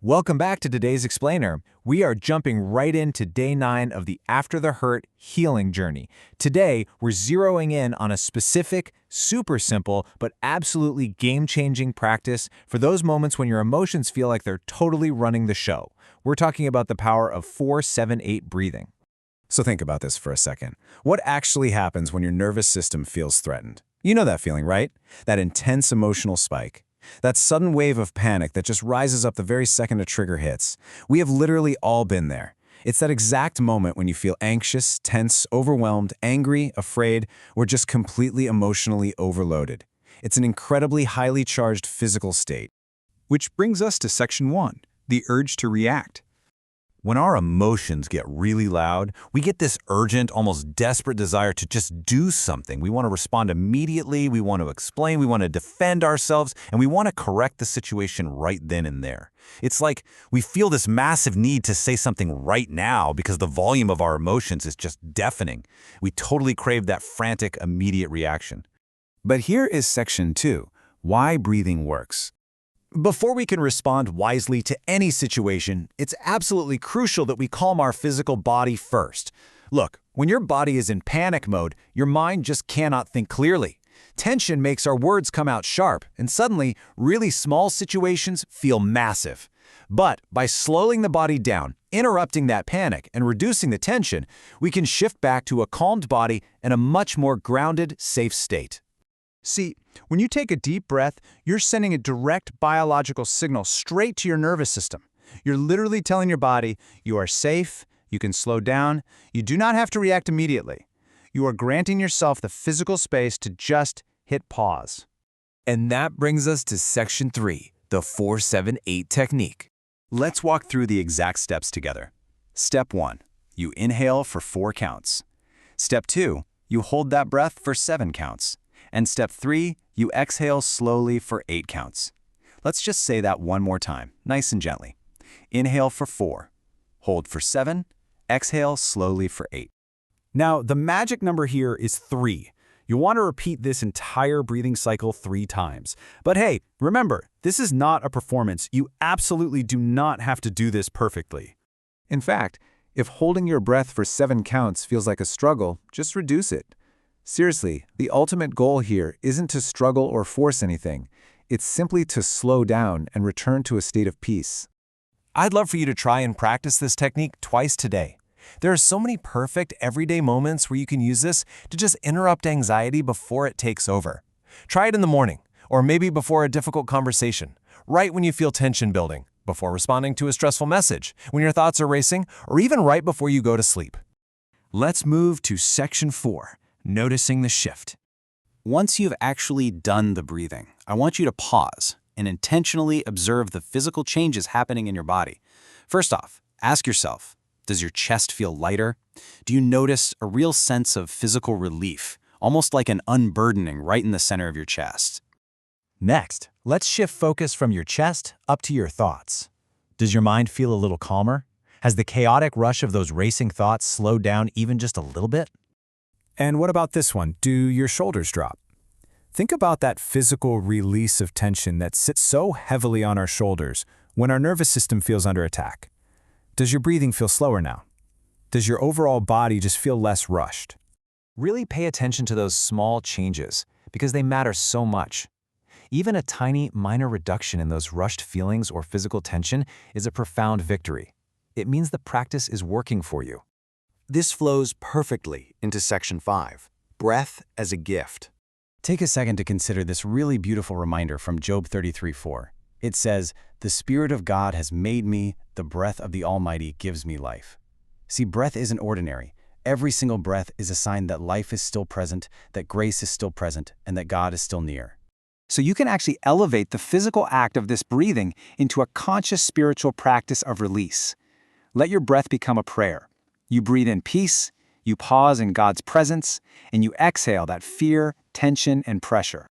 Welcome back to today's Explainer. We are jumping right into day 9 of the After the Hurt healing journey. Today, we're zeroing in on a specific, super simple, but absolutely game-changing practice for those moments when your emotions feel like they're totally running the show. We're talking about the power of 4-7-8 breathing. So think about this for a second. What actually happens when your nervous system feels threatened? You know that feeling, right? That intense emotional spike. That sudden wave of panic that just rises up the very second a trigger hits. We have literally all been there. It's that exact moment when you feel anxious, tense, overwhelmed, angry, afraid, or just completely emotionally overloaded. It's an incredibly highly charged physical state. Which brings us to section 1, the urge to react. When our emotions get really loud, we get this urgent, almost desperate desire to just do something. We want to respond immediately, we want to explain, we want to defend ourselves, and we want to correct the situation right then and there. It's like we feel this massive need to say something right now because the volume of our emotions is just deafening. We totally crave that frantic, immediate reaction. But here is section 2, why breathing works. Before we can respond wisely to any situation, it's absolutely crucial that we calm our physical body first. Look, when your body is in panic mode, your mind just cannot think clearly. Tension makes our words come out sharp, and suddenly, really small situations feel massive. But by slowing the body down, interrupting that panic, and reducing the tension, we can shift back to a calmed body and a much more grounded, safe state. See, when you take a deep breath, you're sending a direct biological signal straight to your nervous system. You're literally telling your body, you are safe, you can slow down, you do not have to react immediately. You are granting yourself the physical space to just hit pause. And that brings us to section 3, the 4-7-8 technique. Let's walk through the exact steps together. Step 1, you inhale for 4 counts. Step 2, you hold that breath for 7 counts. And step 3, you exhale slowly for 8 counts. Let's just say that one more time, nice and gently. Inhale for 4, hold for 7, exhale slowly for 8. Now, the magic number here is 3. You'll want to repeat this entire breathing cycle 3 times. But hey, remember, this is not a performance. You absolutely do not have to do this perfectly. In fact, if holding your breath for 7 counts feels like a struggle, just reduce it. Seriously, the ultimate goal here isn't to struggle or force anything. It's simply to slow down and return to a state of peace. I'd love for you to try and practice this technique twice today. There are so many perfect everyday moments where you can use this to just interrupt anxiety before it takes over. Try it in the morning, or maybe before a difficult conversation, right when you feel tension building, before responding to a stressful message, when your thoughts are racing, or even right before you go to sleep. Let's move to section 4. Noticing the shift. Once you've actually done the breathing, I want you to pause and intentionally observe the physical changes happening in your body. First off, ask yourself, does your chest feel lighter? Do you notice a real sense of physical relief, almost like an unburdening right in the center of your chest? Next, let's shift focus from your chest up to your thoughts. Does your mind feel a little calmer? Has the chaotic rush of those racing thoughts slowed down even just a little bit? And what about this one? Do your shoulders drop? Think about that physical release of tension that sits so heavily on our shoulders when our nervous system feels under attack. Does your breathing feel slower now? Does your overall body just feel less rushed? Really pay attention to those small changes because they matter so much. Even a tiny, minor reduction in those rushed feelings or physical tension is a profound victory. It means the practice is working for you. This flows perfectly into section 5, breath as a gift. Take a second to consider this really beautiful reminder from Job 33:4. It says, "The Spirit of God has made me, the breath of the Almighty gives me life." See, breath isn't ordinary. Every single breath is a sign that life is still present, that grace is still present, and that God is still near. So you can actually elevate the physical act of this breathing into a conscious spiritual practice of release. Let your breath become a prayer. You breathe in peace, you pause in God's presence, and you exhale that fear, tension, and pressure.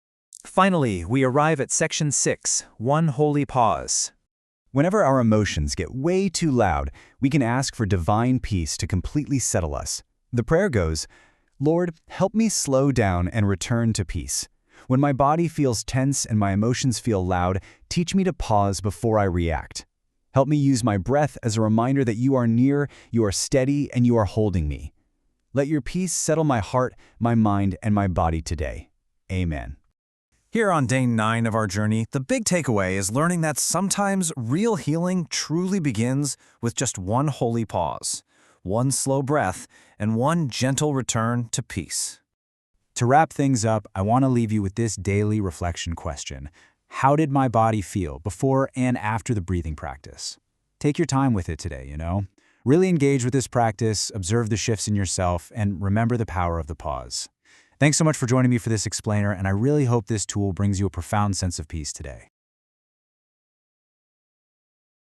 Finally, we arrive at section 6, one holy pause. Whenever our emotions get way too loud, we can ask for divine peace to completely settle us. The prayer goes, "Lord, help me slow down and return to peace. When my body feels tense and my emotions feel loud, teach me to pause before I react." Help me use my breath as a reminder that you are near, you are steady, and you are holding me. Let your peace settle my heart, my mind, and my body today. Amen. Here on day 9 of our journey, the big takeaway is learning that sometimes real healing truly begins with just one holy pause, one slow breath, and one gentle return to peace. To wrap things up, I want to leave you with this daily reflection question. How did my body feel before and after the breathing practice? Take your time with it today, Really engage with this practice, observe the shifts in yourself, and remember the power of the pause. Thanks so much for joining me for this explainer, and I really hope this tool brings you a profound sense of peace today.